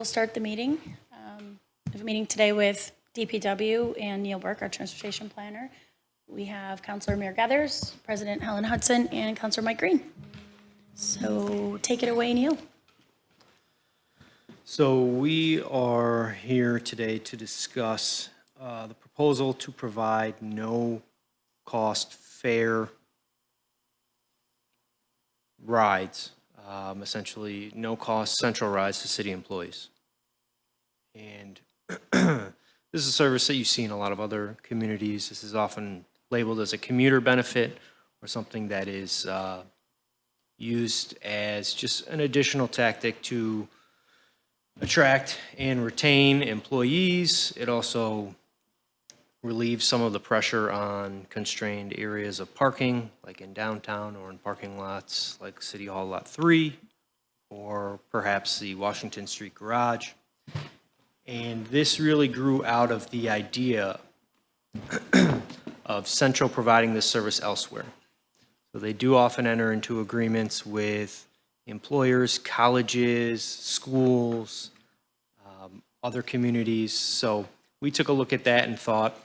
We'll start the meeting. We have a meeting today with DPW and Neil Burke, our transportation planner. We have Councilor Mayor Gathers, President Helen Hudson, and Councilor Mike Green. So take it away, Neil. So we are here today to discuss the proposal to provide no-cost fare rides, essentially no-cost central rides to city employees. And this is a service that you see in a lot of other communities. This is often labeled as a commuter benefit or something that is used as just an additional tactic to attract and retain employees. It also relieves some of the pressure on constrained areas of parking, like in downtown or in parking lots like City Hall Lot 3, or perhaps the Washington Street Garage. And this really grew out of the idea of Centro providing this service elsewhere. So they do often enter into agreements with employers, colleges, schools, other communities. So we took a look at that and thought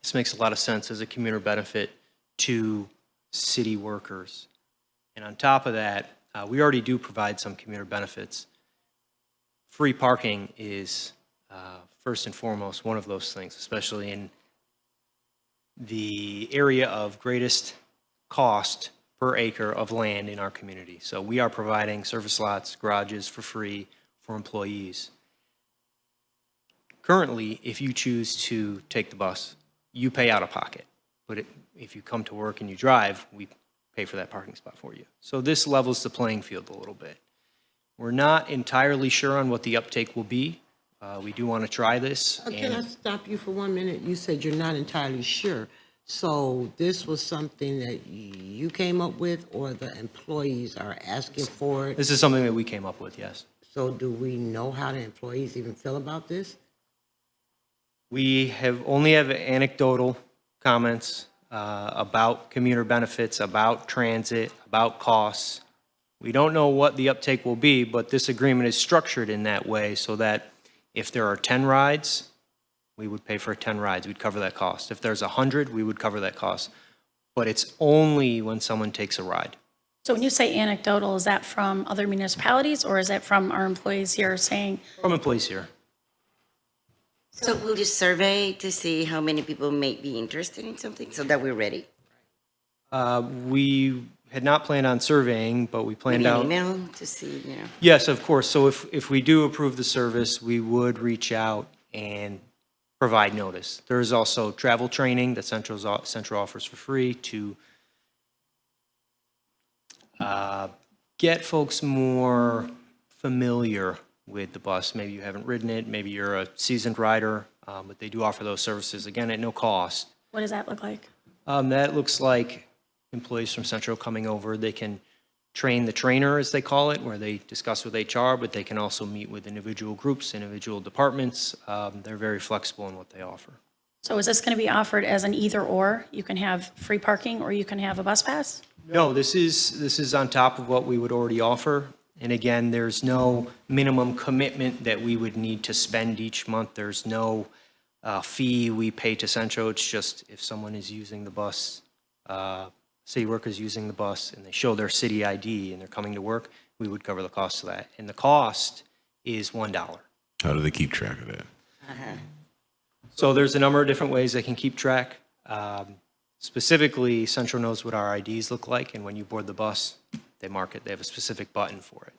this makes a lot of sense as a commuter benefit to city workers. And on top of that, we already do provide some commuter benefits. Free parking is first and foremost one of those things, especially in the area of greatest cost per acre of land in our community. So we are providing service lots, garages for free for employees. Currently, if you choose to take the bus, you pay out of pocket. But if you come to work and you drive, we pay for that parking spot for you. So this levels the playing field a little bit. We're not entirely sure on what the uptake will be. We do want to try this. Can I stop you for 1 minute? You said you're not entirely sure. So this was something that you came up with, or the employees are asking for it? This is something that we came up with, yes. So do we know how the employees even feel about this? We only have anecdotal comments about commuter benefits, about transit, about costs. We don't know what the uptake will be, but this agreement is structured in that way so that if there are 10 rides, we would pay for 10 rides. We'd cover that cost. If there's 100, we would cover that cost. But it's only when someone takes a ride. So when you say anecdotal, is that from other municipalities or is that from our employees here saying? From employees here. So we'll just survey to see how many people may be interested in something so that we're ready. We had not planned on surveying, but we planned Maybe an out. email to see, Yes, of course. So if we do approve the service, we would reach out and provide notice. There is also travel training that Centro offers for free to get folks more familiar with the bus. Maybe you haven't ridden it, maybe you're a seasoned rider, but they do offer those services, again, at no cost. What does that look like? That looks like employees from Centro coming over. They can train the trainer, as they call it, where they discuss with HR, but they can also meet with individual groups, individual departments. They're very flexible in what they offer. So is this going to be offered as an either or? You can have free parking or you can have a bus pass? No, this is on top of what we would already offer. And again, there's no minimum commitment that we would need to spend each month. There's no fee we pay to Centro. It's just if someone is using the bus, city workers using the bus, and they show their city ID and they're coming to work, we would cover the cost of that. And the cost is $1. How do they keep track of that? So there's a number of different ways they can keep track. Specifically, Centro knows what our IDs look like, and when you board the bus, they mark it. They have a specific button for it.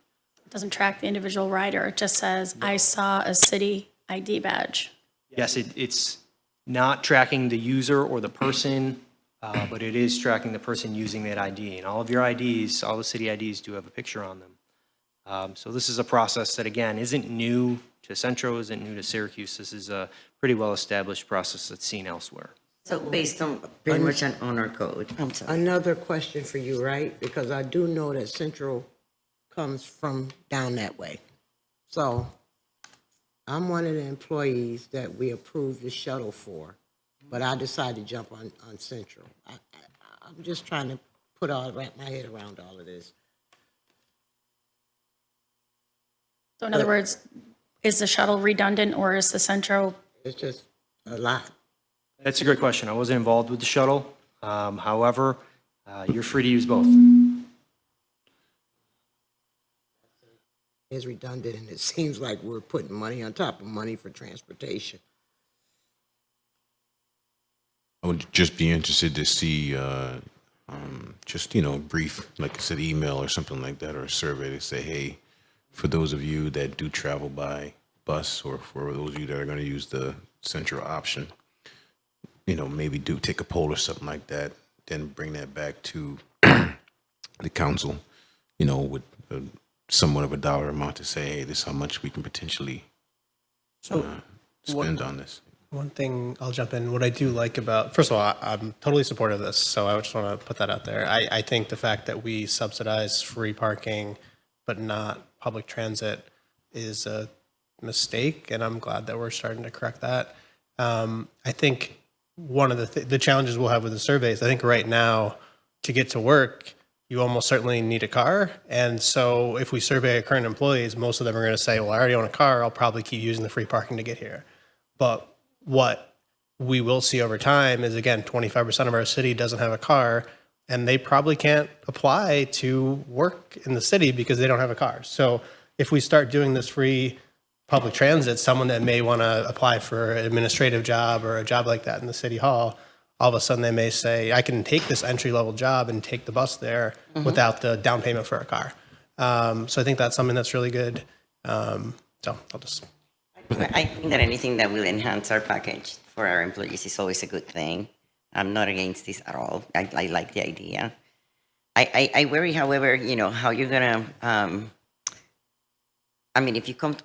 It doesn't track the individual rider. It just says, I saw a city ID badge. Yes, it's not tracking the user or the person, but it is tracking the person using that ID. And all of your IDs, all the city IDs do have a picture on them. So this is a process that, again, isn't new to Centro, isn't new to Syracuse. This is a pretty well-established process that's seen elsewhere. So based on pretty much an honor code. I'm sorry. Another question for you, right? Because I do know that Central comes from down that way. So I'm one of the employees that we approved the shuttle for, but I decided to jump on Central. I'm just trying to wrap my head around all of this. So in other words, is the shuttle redundant or is the Centro? It's just a lot. That's a great question. I wasn't involved with the shuttle. However, you're free to use both. It's redundant, and it seems like we're putting money on top of money for transportation. I would just be interested to see, just, brief, like I said, email or something like that, or a survey to say, hey, for those of you that do travel by bus, or for those of you that are going to use the Centro option, maybe do take a poll or something like that, then bring that back to the council, with somewhat of a dollar amount to say, hey, this is how much we can potentially spend on this. One thing I'll jump in. What I do like about, first of all, I'm totally supportive of this, so I just want to put that out there. I think the fact that we subsidize free parking but not public transit is a mistake, and I'm glad that we're starting to correct that. I think one of the challenges we'll have with the surveys, I think right now, to get to work, you almost certainly need a car. And so if we survey our current employees, most of them are going to say, well, I already own a car. I'll probably keep using the free parking to get here. But what we will see over time is, again, 25% of our city doesn't have a car, and they probably can't apply to work in the city because they don't have a car. So if we start doing this free public transit, someone that may want to apply for an administrative job or a job like that in the city hall, all of a sudden they may say, I can take this entry-level job and take the bus there without the down payment for a car. So I think that's something that's really good. So I'll just... I think that anything that will enhance our package for our employees is always a good thing. I'm not against this at all. I like the idea. I worry, however, how you're gonna, if you come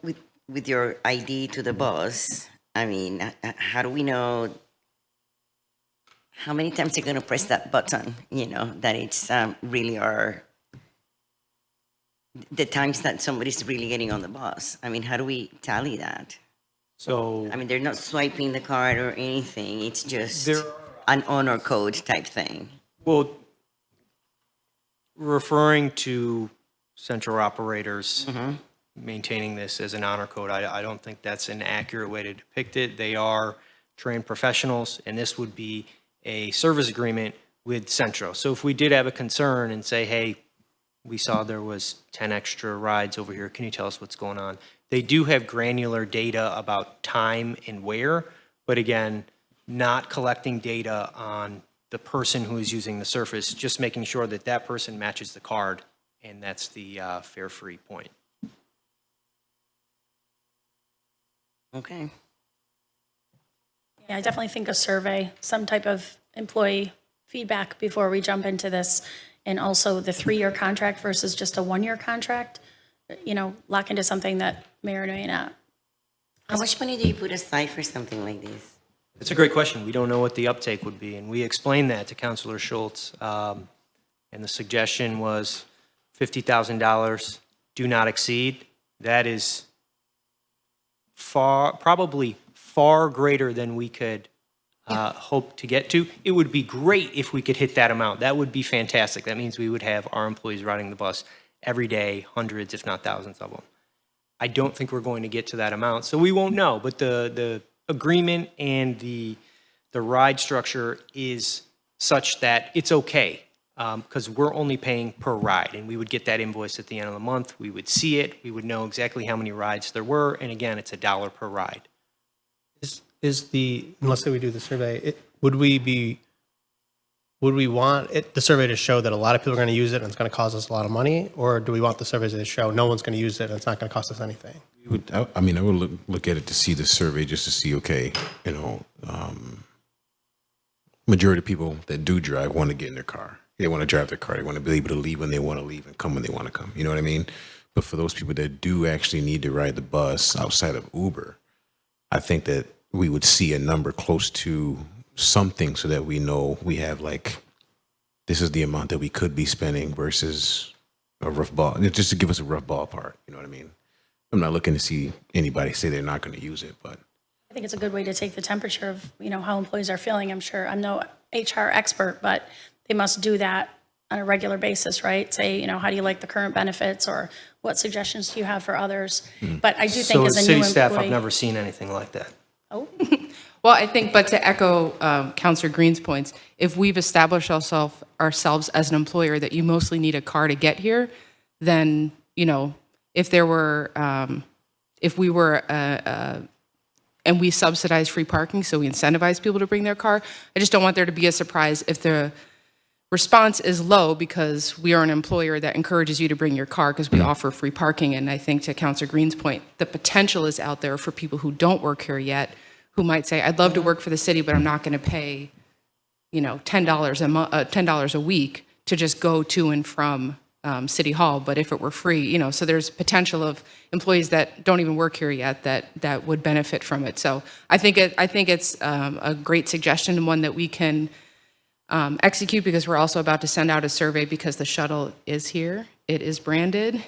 with your ID to the bus, how do we know how many times you're gonna press that button, that it's really the times that somebody's really getting on the bus? How do we tally that? So They're not swiping the card or anything. It's just an honor code type thing. well, referring to Centro operators maintaining this as an honor code, I don't think that's an accurate way to depict it. They are trained professionals, and this would be a service agreement with Centro. So if we did have a concern and say, hey, we saw there was 10 extra rides over here, can you tell us what's going on? They do have granular data about time and where, but again, not collecting data on the person who is using the surface, just making sure that that person matches the card, and that's the fare-free point. Okay. Yeah, I definitely think a survey, some type of employee feedback before we jump into this, and also the 3-year contract versus just a 1-year contract, lock into something that may or may not. How much money do you put aside for something like this? It's a great question. We don't know what the uptake would be, and we explained that to Councilor Schultz, and the suggestion was $50,000, do not exceed. That is probably far greater than we could hope to get to. It would be great if we could hit that amount. That would be fantastic. That means we would have our employees riding the bus every day, hundreds, if not thousands of them. I don't think we're going to get to that amount, so we won't know. But the agreement and the ride structure is such that it's okay, because we're only paying per ride, and we would get that invoice at the end of the month. We would see it. We would know exactly how many rides there were, and again, it's $1 per ride. Let's say we do the survey, would we want the survey to show that a lot of people are going to use it and it's going to cost us a lot of money, or do we want the survey to show no one's going to use it and it's not going to cost us anything? I would look at it to see the survey just to see, okay, majority of people that do drive want to get in their car. They want to drive their car. They want to be able to leave when they want to leave and come when they want to come. You know what I mean? But for those people that do actually need to ride the bus outside of Uber, I think that we would see a number close to something so that we know we have this is the amount that we could be spending versus a rough ball, just to give us a rough ballpark. You know what I mean? I'm not looking to see anybody say they're not going to use it, but I think it's a good way to take the temperature of, how employees are feeling. I'm sure I'm no HR expert, but they must do that on a regular basis, right? Say, how do you like the current benefits, or what suggestions do you have for others? But I do think So as as a new city staff, I've employee. never seen anything like that. Oh, Well, I think, but to echo Counselor Green's points, if we've established ourselves as an employer that you mostly need a car to get here, then, if there were, if we were, and we subsidize free parking, so we incentivize people to bring their car, I just don't want there to be a surprise if the response is low because we are an employer that encourages you to bring your car because we offer free parking. And I think to Counselor Green's point, the potential is out there for people who don't work here yet, who might say, I'd love to work for the city, but I'm not going to pay, $10 a week to just go to and from City Hall. But if it were free, so there's potential of employees that don't even work here yet that would benefit from it. So I think it's a great suggestion and one that we can execute, because we're also about to send out a survey because the shuttle is here. It is branded.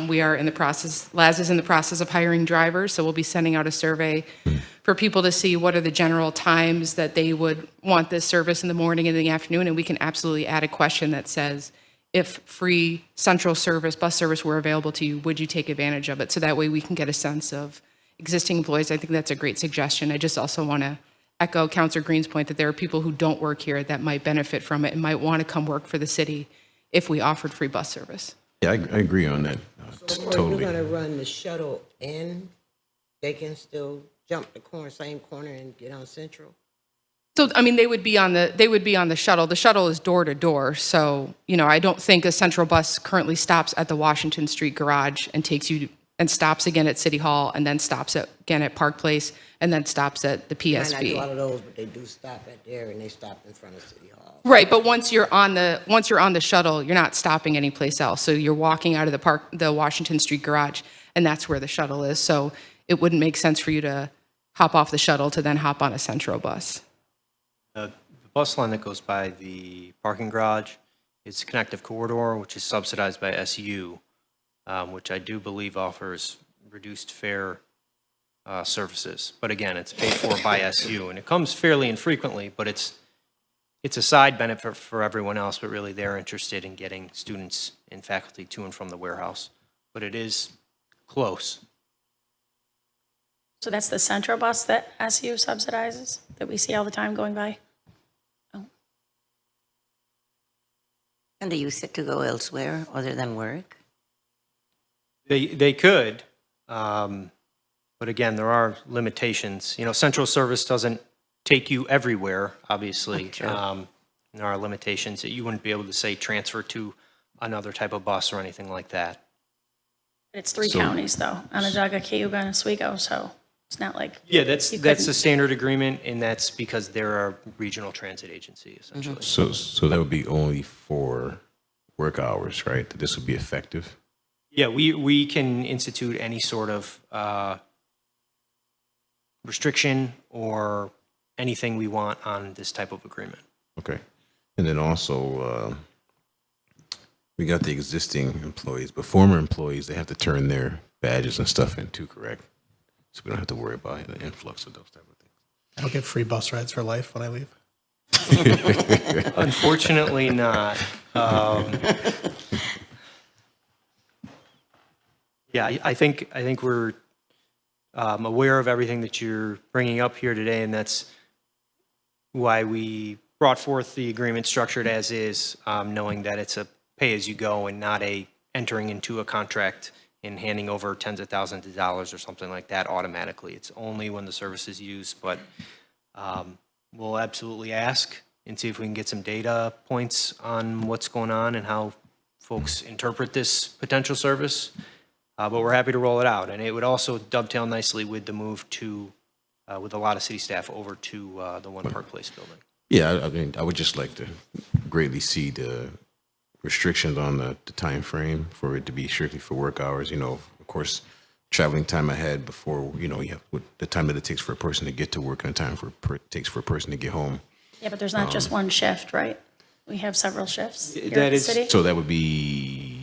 We are in the process, Laz is in the process of hiring drivers, so we'll be sending out a survey for people to see what are the general times that they would want this service in the morning and in the afternoon, and we can absolutely add a question that says, if free central service, bus service were available to you, would you take advantage of it? So that way we can get a sense of existing employees. I think that's a great suggestion. I just also want to echo Councilor Green's point that there are people who don't work here that might benefit from it and might want to come work for the city if we offered free bus service. Yeah, I agree on that. So Totally. you're gonna run the shuttle in, they can still jump the same corner and get on Central? So, they would be on the shuttle. The shuttle is door to door. So, I don't think a Central bus currently stops at the Washington Street garage and takes you and stops again at City Hall and then stops again at Park Place and then stops at the Might not do PSB. all of those, but they do stop at there and they stop in front of City Hall. Right, but once you're on the shuttle, you're not stopping anyplace else. So you're walking out of the Washington Street garage, and that's where the shuttle is. So it wouldn't make sense for you to hop off the shuttle to then hop on a Centro bus. The bus line that goes by the parking garage is Connective Corridor, which is subsidized by SU, which I do believe offers reduced fare services. But again, it's paid for by SU, and it comes fairly infrequently, but it's a side benefit for everyone else, but really they're interested in getting students and faculty to and from the warehouse. But it is close. so that's the Centro bus that SU subsidizes, that we see all the time going by? And they use it to go elsewhere other than work? They could, but again, there are limitations. Central service doesn't take you everywhere, obviously. There are limitations that you wouldn't be able to, say, transfer to another type of bus or anything like that. It's three counties, though, Onondaga, Cayuga, and Oswego, so it's not like. Yeah, that's you the couldn't- standard agreement, and that's because they're a regional transit agency, essentially. So that would be only for work hours, right? That this would be effective? Yeah, we can institute any sort of restriction or anything we want on this type of agreement. Okay. And then also, we got the existing employees, but former employees, they have to turn their badges and stuff in too, correct? So we don't have to worry about the influx of those type of things. I don't get free bus rides for life when I leave. Unfortunately not. Yeah, I think we're aware of everything that you're bringing up here today, and that's why we brought forth the agreement structured as is, knowing that it's a pay-as-you-go and not a entering into a contract and handing over tens of thousands of dollars or something like that automatically. It's only when the service is used, but we'll absolutely ask and see if we can get some data points on what's going on and how folks interpret this potential service. But we're happy to roll it out. And it would also dovetail nicely with the move to, with a lot of city staff over to the One Park Place building. Yeah, I mean, I would just like to greatly see the restrictions on the time frame for it to be strictly for work hours. Of course, traveling time ahead before, you have the time that it takes for a person to get to work and the time it takes for a person to get home. Yeah, but there's not just one shift, right? We have several shifts here That at the is- city. So that would be,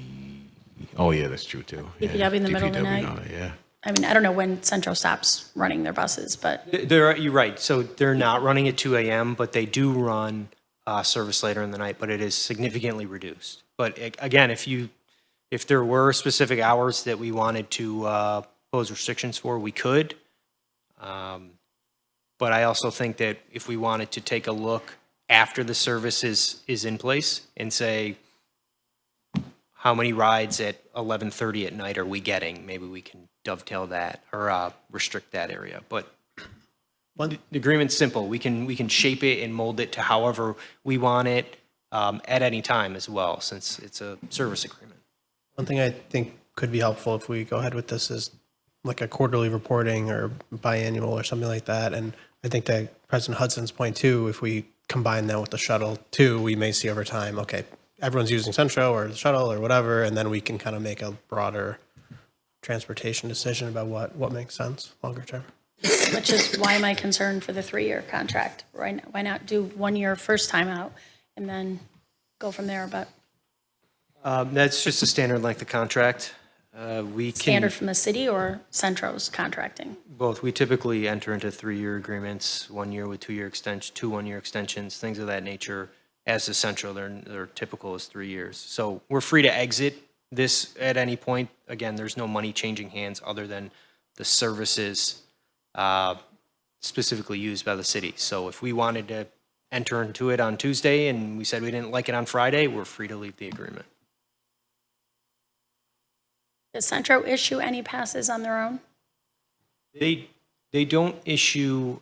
oh yeah, that's true too. Yeah, DPW in the middle of the DPW and night. all that, yeah. I mean, I don't know when Centro stops running their buses, but You're right. So they're not running at 2 a.m., but they do run service later in the night, but it is significantly reduced. But again, if there were specific hours that we wanted to pose restrictions for, we could. But I also think that if we wanted to take a look after the service is in place and say, how many rides at 11:30 at night are we getting? Maybe we can dovetail that or restrict that area. But the agreement's simple. We can shape it and mold it to however we want it at any time as well, since it's a service agreement. One thing I think could be helpful if we go ahead with this is like a quarterly reporting or biannual or something like that. And I think that President Hudson's point too, if we combine that with the shuttle too, we may see over time, okay, everyone's using Centro or the shuttle or whatever, and then we can kind of make a broader transportation decision about what makes sense longer term. Which is why my concern for the 3-year contract. Why not do 1 year first time out and then go from there? But That's just a standard length of contract. We can standard from the city or Centro's contracting? both. We typically enter into 3-year agreements, 1 year with 2-year extension, 2 1-year extensions, things of that nature. As the Centro, they're typical as 3 years. So we're free to exit this at any point. Again, there's no money changing hands other than the services specifically used by the city. So if we wanted to enter into it on Tuesday and we said we didn't like it on Friday, we're free to leave the agreement. Does Centro issue any passes on their own? They don't issue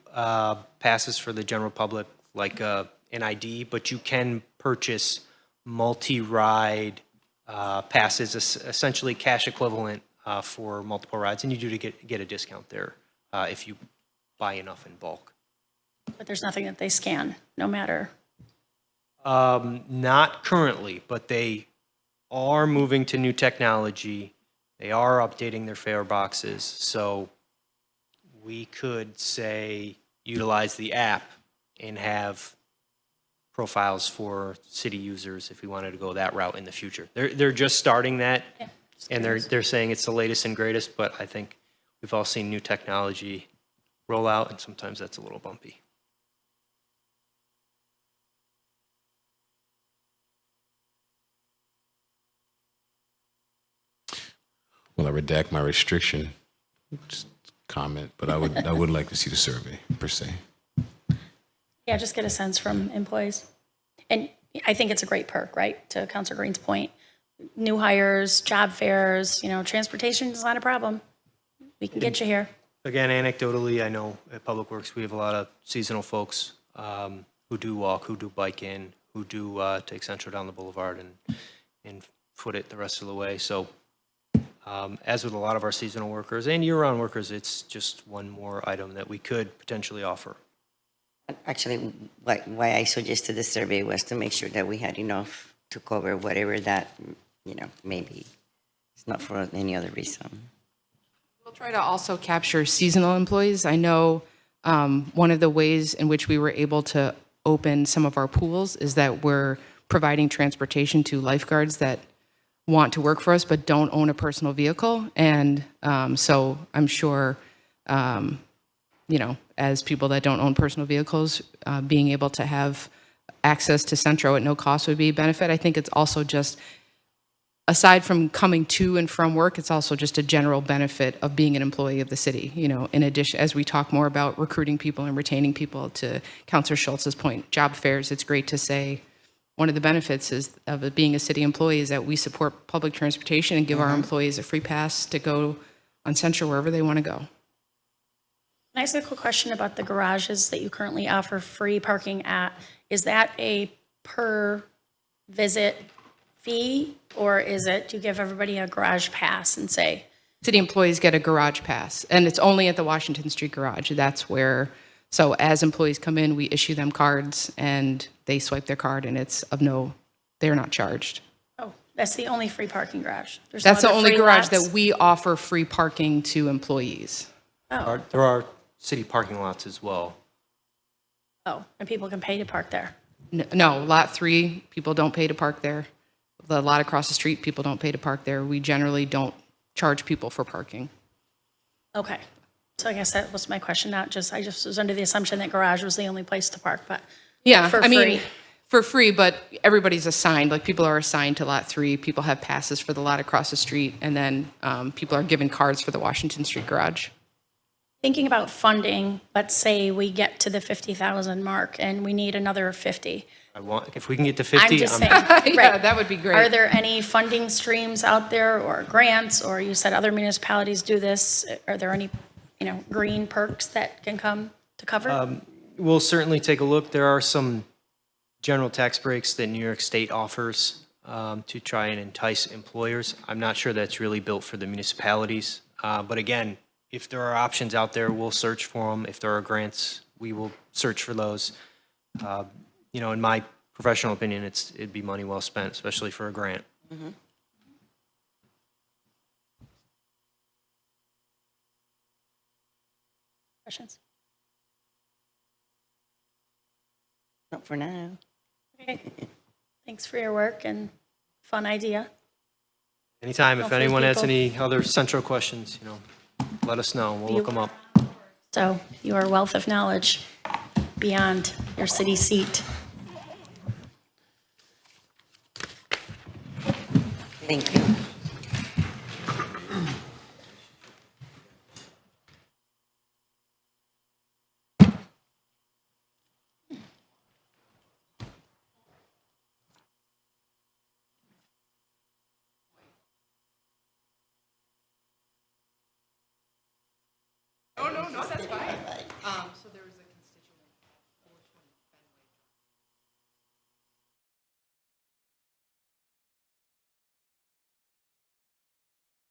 passes for the general public like an ID, but you can purchase multi-ride passes, essentially cash equivalent for multiple rides, and you do get a discount there if you buy enough in bulk. But there's nothing that they scan, no matter. Not currently, but they are moving to new technology. They are updating their fare boxes, so we could say utilize the app and have profiles for city users if we wanted to go that route in the future. They're just starting that, Yeah, and they're saying it's the latest and greatest, but I think we've all seen new technology roll out, and sometimes that's a little bumpy. Well, I redact my restriction just comment, but I would like to see the survey per se. Yeah, just get a sense from employees. And I think it's a great perk, right? To Councilor Green's point, new hires, job fairs, transportation is not a problem. We can get you here. Again, anecdotally, I know at Public Works, we have a lot of seasonal folks who do walk, who do bike in, who do take Centro down the boulevard and foot it the rest of the way. So as with a lot of our seasonal workers and year-round workers, it's just one more item that we could potentially offer. Actually, why I suggested the survey was to make sure that we had enough to cover whatever that, maybe it's not for any other reason. We'll try to also capture seasonal employees. I know one of the ways in which we were able to open some of our pools is that we're providing transportation to lifeguards that want to work for us but don't own a personal vehicle. And so I'm sure, as people that don't own personal vehicles, being able to have access to Centro at no cost would be a benefit. I think it's also just, aside from coming to and from work, it's also just a general benefit of being an employee of the city. In addition, as we talk more about recruiting people and retaining people, to Councilor Schultz's point, job fairs, it's great to say one of the benefits of being a city employee is that we support public transportation and give our employees a free pass to go on Centro wherever they want to go. Can I ask a quick question about the garages that you currently offer free parking at? Is that a per visit fee, or do you give everybody a garage pass and say? City employees get a garage pass, and it's only at the Washington Street garage. That's where, so as employees come in, we issue them cards and they swipe their card, and they're not charged. Oh, that's the only free parking garage? There's That's no the other only free garage lots? that we offer free parking to employees. Oh, There are city parking lots as well. and people can pay to park there? No, lot 3, people don't pay to park there. The lot across the street, people don't pay to park there. We generally don't charge people for parking. Okay. So I guess that was my question, I just was under the assumption that garage was the only place to park, but Yeah, for I mean, free. for free, but everybody's assigned, like people are assigned to lot 3, people have passes for the lot across the street, and then people are given cards for the Washington Street garage. Thinking about funding, let's say we get to the 50,000 mark and we need another 50. If we can get to I'm 50, just I'm saying, Yeah, right. that would be great. Are there any funding streams out there or grants, or you said other municipalities do this? Are there any, green perks that can come to cover? We'll certainly take a look. There are some general tax breaks that New York State offers to try and entice employers. I'm not sure that's really built for the municipalities. But again, if there are options out there, we'll search for them. If there are grants, we will search for those. In my professional opinion, it'd be money well spent, especially for a grant. Questions? Not for now. Okay. Thanks for your work and fun idea. Anytime, if Hopefully anyone has people- any other central questions, let us know. We'll look them up. So your wealth of knowledge beyond your city seat. Thank you. Oh, no, that's fine.